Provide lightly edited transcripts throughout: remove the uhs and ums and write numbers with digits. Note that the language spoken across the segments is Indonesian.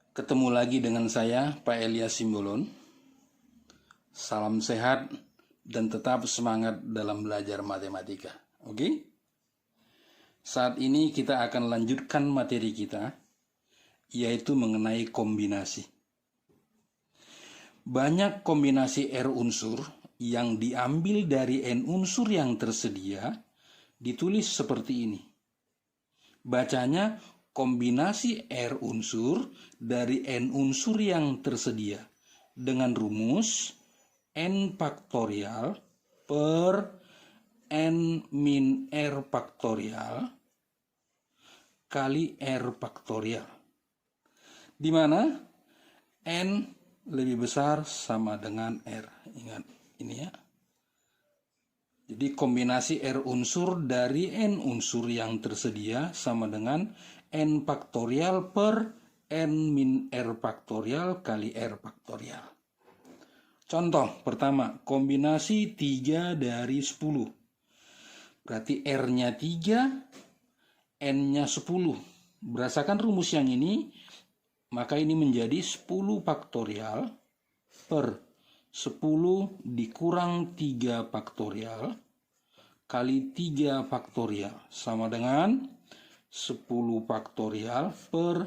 Ketemu lagi dengan saya, Pak Elias Simbolon. Salam sehat dan tetap semangat dalam belajar matematika. Oke? Saat ini kita akan lanjutkan materi kita, yaitu mengenai kombinasi. Banyak kombinasi R unsur yang diambil dari N unsur yang tersedia, ditulis seperti ini. Bacanya kombinasi R unsur dari N unsur yang tersedia dengan rumus N faktorial per N min R faktorial kali R faktorial, di mana N lebih besar sama dengan R. Ingat ini ya. Jadi kombinasi R unsur dari N unsur yang tersedia sama dengan N faktorial per N min R faktorial kali R faktorial. Contoh pertama, kombinasi 3 dari 10. Berarti R-nya 3, N-nya 10. Berdasarkan rumus yang ini, maka ini menjadi 10 faktorial per 10 dikurang 3 faktorial kali 3 faktorial sama dengan 10 faktorial per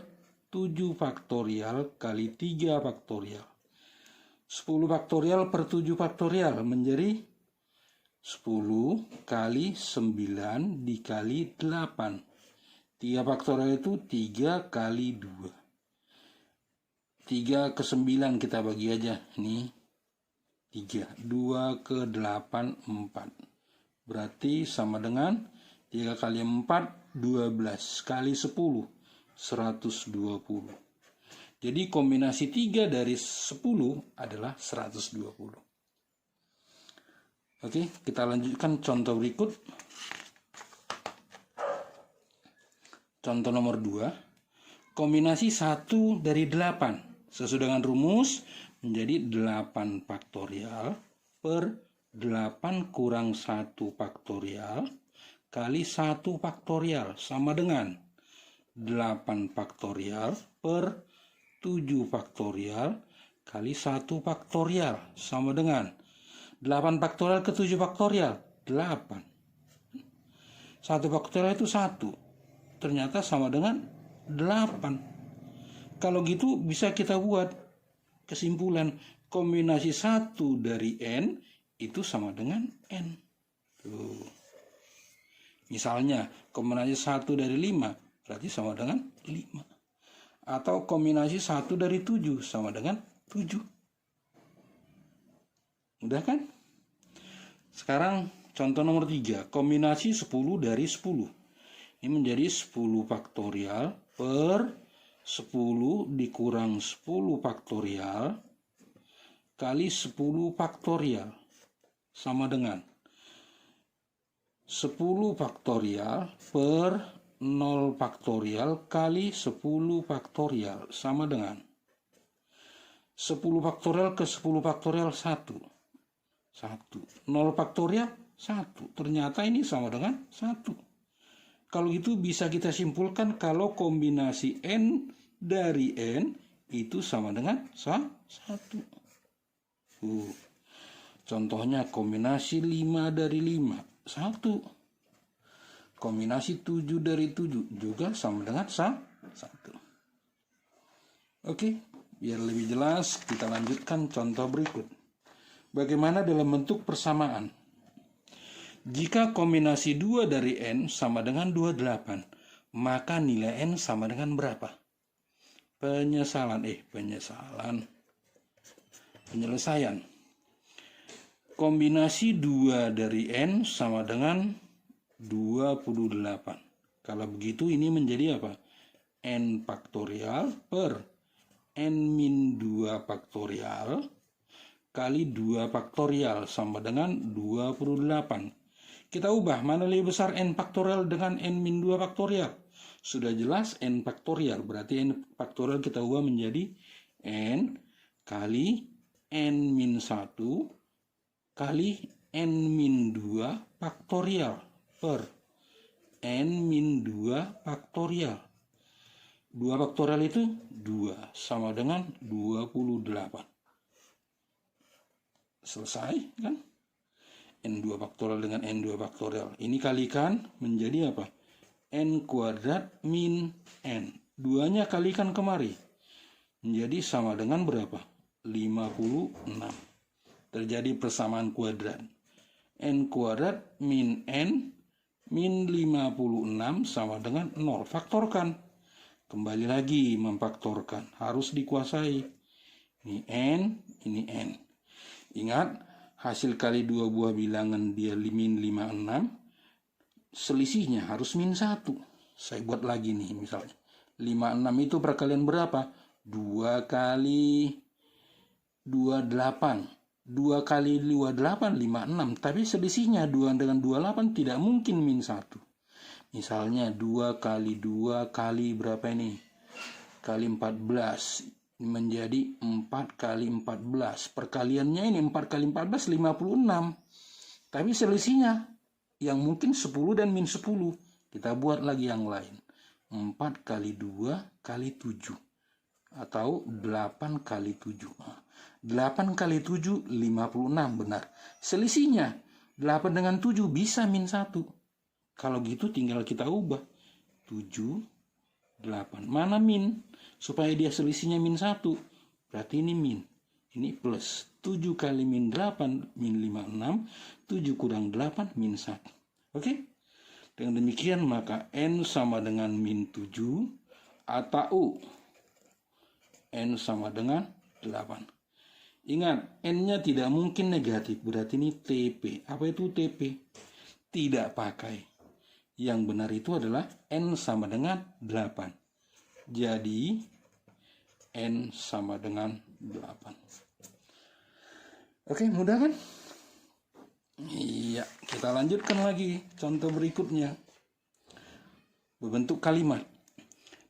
7 faktorial kali 3 faktorial. 10 faktorial per 7 faktorial menjadi 10 kali 9 dikali 8. 3 faktorial itu 3 kali 2. 3 ke 9 kita bagi aja. Nih 3. 2 ke 8, 4. Berarti sama dengan 3 kali 4, 12. Kali 10, 120. Jadi kombinasi 3 dari 10 adalah 120. Oke, kita lanjutkan contoh berikut. Contoh nomor 2. Kombinasi 1 dari 8. Sesuai dengan rumus menjadi 8 faktorial per 8 kurang 1 faktorial kali 1 faktorial sama dengan 8 faktorial per 7 faktorial kali 1 faktorial sama dengan 8 faktorial ke 7 faktorial 8. 1 faktorial itu 1. Ternyata sama dengan 8. Kalau gitu bisa kita buat kesimpulan kombinasi 1 dari N itu sama dengan N. Tuh. Misalnya kombinasi 1 dari 5 berarti sama dengan 5. Atau kombinasi 1 dari 7 sama dengan 7. Udah kan? Sekarang contoh nomor 3. Kombinasi 10 dari 10. Ini menjadi 10 faktorial per 10 dikurang 10 faktorial kali 10 faktorial sama dengan 10 faktorial per 0 faktorial kali 10 faktorial sama dengan 10 faktorial ke 10 faktorial 1. 0 faktorial 1. Ternyata ini sama dengan 1. Kalau itu bisa kita simpulkan kalau kombinasi N dari N itu sama dengan 1. Contohnya kombinasi 5 dari 5, 1. Kombinasi 7 dari 7 juga sama dengan 1. Oke, biar lebih jelas kita lanjutkan contoh berikut. Bagaimana dalam bentuk persamaan? Jika kombinasi 2 dari N sama dengan 28, maka nilai N sama dengan berapa? Penyelesaian. Kombinasi 2 dari N sama dengan 28. Kalau begitu ini menjadi apa? N faktorial per N min 2 faktorial kali 2 faktorial sama dengan 28. Kita ubah mana lebih besar N faktorial dengan N min 2 faktorial. Sudah jelas N faktorial. Berarti N faktorial kita ubah menjadi N kali N min 1 kali N min 2 faktorial per N min 2 faktorial. 2 faktorial itu 2, sama dengan 28. Selesai kan? N2 faktorial dengan N2 faktorial. Ini kalikan menjadi apa? N kuadrat min N. 2-nya kalikan kemari. Menjadi sama dengan berapa? 56. Terjadi persamaan kuadrat. N kuadrat min N min 56 sama dengan 0. Faktorkan. Kembali lagi memfaktorkan. Harus dikuasai. Ini N, ini N. Ingat, hasil kali dua buah bilangan dia min 56. Selisihnya harus min 1. Saya buat lagi nih misalnya. 56 itu perkalian berapa? 2 kali 28. 2 kali 28, 56. Tapi selisihnya 2 dengan 28 tidak mungkin min 1. Misalnya 2 kali 2 kali berapa ini? Kali 14. Menjadi 4 kali 14. Perkaliannya ini 4 kali 14, 56. Tapi selisihnya yang mungkin 10 dan min 10. Kita buat lagi yang lain. 4 kali 2 kali 7. Atau 8 kali 7. 8 kali 7, 56 benar. Selisihnya 8 dengan 7 bisa min 1. Kalau gitu tinggal kita ubah. 7, 8. Mana min? Supaya dia selisihnya min 1. Berarti ini min. Ini plus. 7 kali min 8, min 56. 7 kurang 8, min 1. Oke? Dengan demikian maka N sama dengan min 7. Atau N sama dengan 8. Ingat, N-nya tidak mungkin negatif. Berarti ini TP. Apa itu TP? Tidak pakai. Yang benar itu adalah N sama dengan 8. Jadi, N sama dengan 8. Oke, mudah kan? Iya, kita lanjutkan lagi. Contoh berikutnya. Berbentuk kalimat.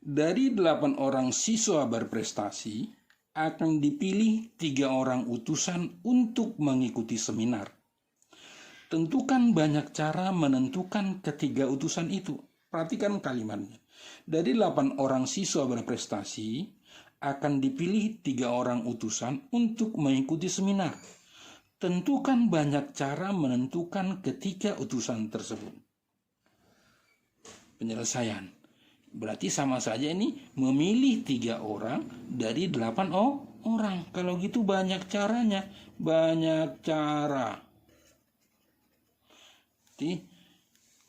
Dari 8 orang siswa berprestasi, akan dipilih 3 orang utusan untuk mengikuti seminar. Tentukan banyak cara menentukan ketiga utusan itu. Perhatikan kalimatnya. Dari 8 orang siswa berprestasi, akan dipilih 3 orang utusan untuk mengikuti seminar. Tentukan banyak cara menentukan ketiga utusan tersebut. Penyelesaian. Berarti sama saja ini memilih 3 orang dari 8 orang. Kalau gitu banyak caranya. Banyak cara.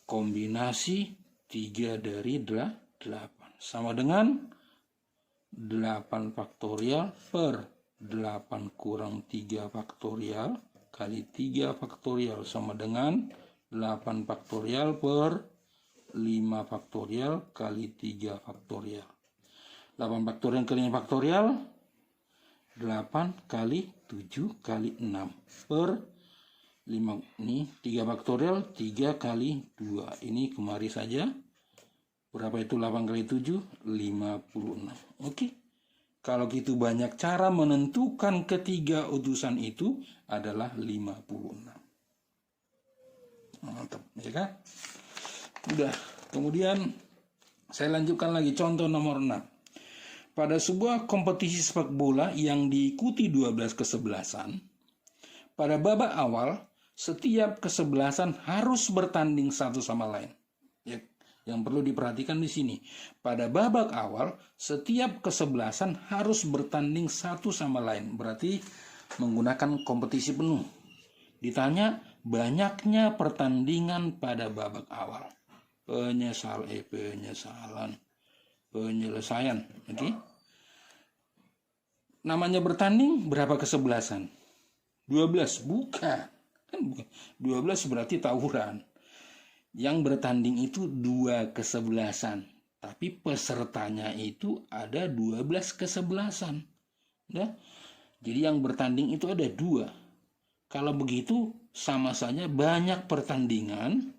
Kombinasi 3 dari 8 sama dengan 8 faktorial per 8 kurang 3 faktorial kali 3 faktorial sama dengan 8 faktorial per 5 faktorial kali 3 faktorial. 8 faktorial kali 5 faktorial 8 kali 7 kali 6 per 5. Ini 3 faktorial 3 kali 2. Ini kemari saja. Berapa itu 8 kali 7? 56. Oke. Kalau gitu banyak cara menentukan ketiga utusan itu adalah 56. Mantap, ya kan? Udah. Kemudian saya lanjutkan lagi contoh nomor 6. Pada sebuah kompetisi sepak bola yang diikuti 12 kesebelasan, pada babak awal setiap kesebelasan harus bertanding satu sama lain. Ya, yang perlu diperhatikan di sini. Pada babak awal, setiap kesebelasan harus bertanding satu sama lain. Berarti menggunakan kompetisi penuh. Ditanya banyaknya pertandingan pada babak awal. Penyelesaian. Oke. Namanya bertanding berapa kesebelasan? 12, bukan. Kan bukan. 12 berarti tawuran. Yang bertanding itu 2 kesebelasan. Tapi pesertanya itu ada 12 kesebelasan. Ya? Jadi yang bertanding itu ada 2. Kalau begitu sama saja banyak pertandingan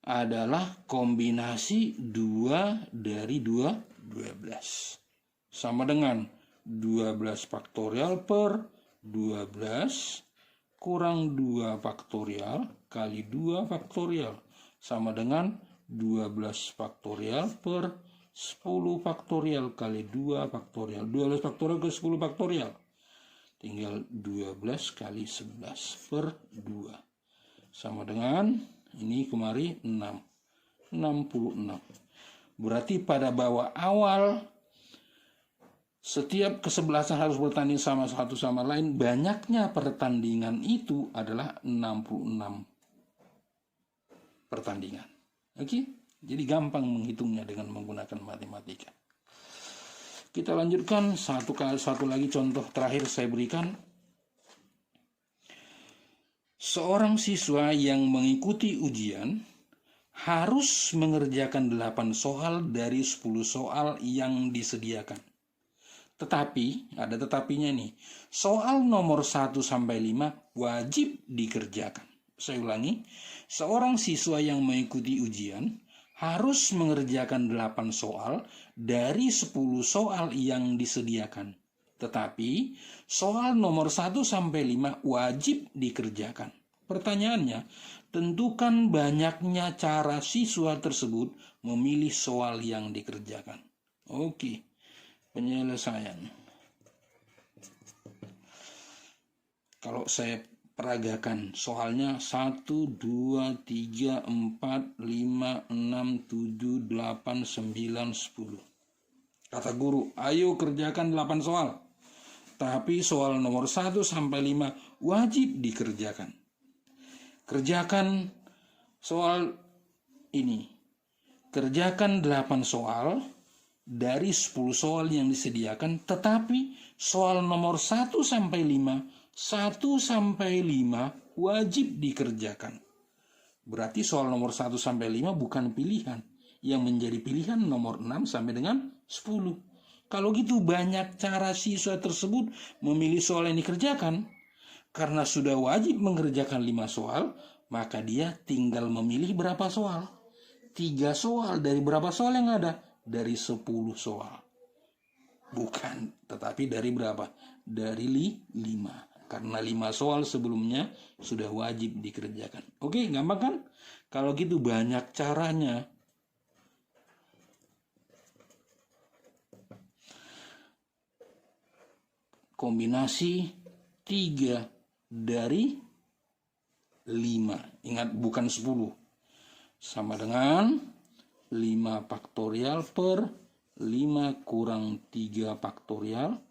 adalah kombinasi 2 dari 12. Sama dengan 12 faktorial per 12 kurang 2 faktorial kali 2 faktorial sama dengan 12 faktorial per 10 faktorial kali 2 faktorial. 12 faktorial ke 10 faktorial. Tinggal 12 kali 11 per 2. Sama dengan, ini kemari 6. 66. Berarti pada bawah awal, setiap kesebelasan harus bertanding sama satu sama lain. Banyaknya pertandingan itu adalah 66 pertandingan. Oke? Jadi gampang menghitungnya dengan menggunakan matematika. Kita lanjutkan satu lagi contoh terakhir saya berikan. Seorang siswa yang mengikuti ujian harus mengerjakan 8 soal dari 10 soal yang disediakan. Tetapi, ada tetapinya nih, soal nomor 1 sampai 5 wajib dikerjakan. Saya ulangi, seorang siswa yang mengikuti ujian harus mengerjakan 8 soal dari 10 soal yang disediakan. Tetapi, soal nomor 1 sampai 5 wajib dikerjakan. Pertanyaannya, tentukan banyaknya cara siswa tersebut memilih soal yang dikerjakan. Oke, penyelesaian. Kalau saya peragakan soalnya 1, 2, 3, 4, 5, 6, 7, 8, 9, 10. Kata guru, ayo kerjakan 8 soal. Tapi soal nomor 1 sampai 5 wajib dikerjakan. Kerjakan soal ini. Kerjakan 8 soal dari 10 soal yang disediakan, tetapi soal nomor 1 sampai 5 1 sampai 5 wajib dikerjakan. Berarti soal nomor 1 sampai 5 bukan pilihan. Yang menjadi pilihan nomor 6 sampai dengan 10. Kalau gitu banyak cara siswa tersebut memilih soal yang dikerjakan. Karena sudah wajib mengerjakan 5 soal, maka dia tinggal memilih berapa soal. 3 soal dari berapa soal yang ada? Dari 10 soal. Bukan, tetapi dari berapa? Dari 5. Karena 5 soal sebelumnya sudah wajib dikerjakan. Oke, gampang kan? Kalau gitu banyak caranya. Kombinasi 3 dari 5. Ingat, bukan 10. Sama dengan 5 faktorial per 5 kurang 3 faktorial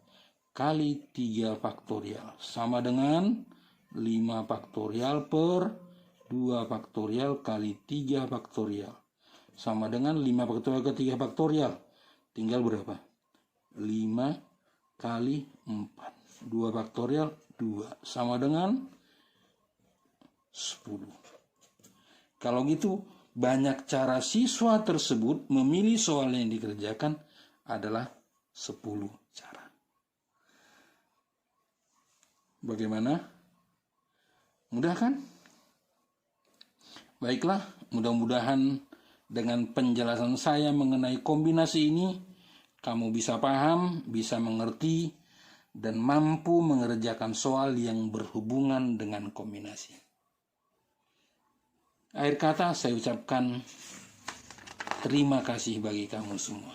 kali 3 faktorial sama dengan 5 faktorial per 2 faktorial kali 3 faktorial sama dengan 5 faktorial ke 3 faktorial. Tinggal berapa? 5 kali 4. 2 faktorial 2 sama dengan 10. Kalau gitu banyak cara siswa tersebut memilih soal yang dikerjakan adalah 10 cara. Bagaimana? Mudah kan? Baiklah, mudah-mudahan dengan penjelasan saya mengenai kombinasi ini, kamu bisa paham, bisa mengerti, dan mampu mengerjakan soal yang berhubungan dengan kombinasi. Akhir kata saya ucapkan terima kasih bagi kamu semua.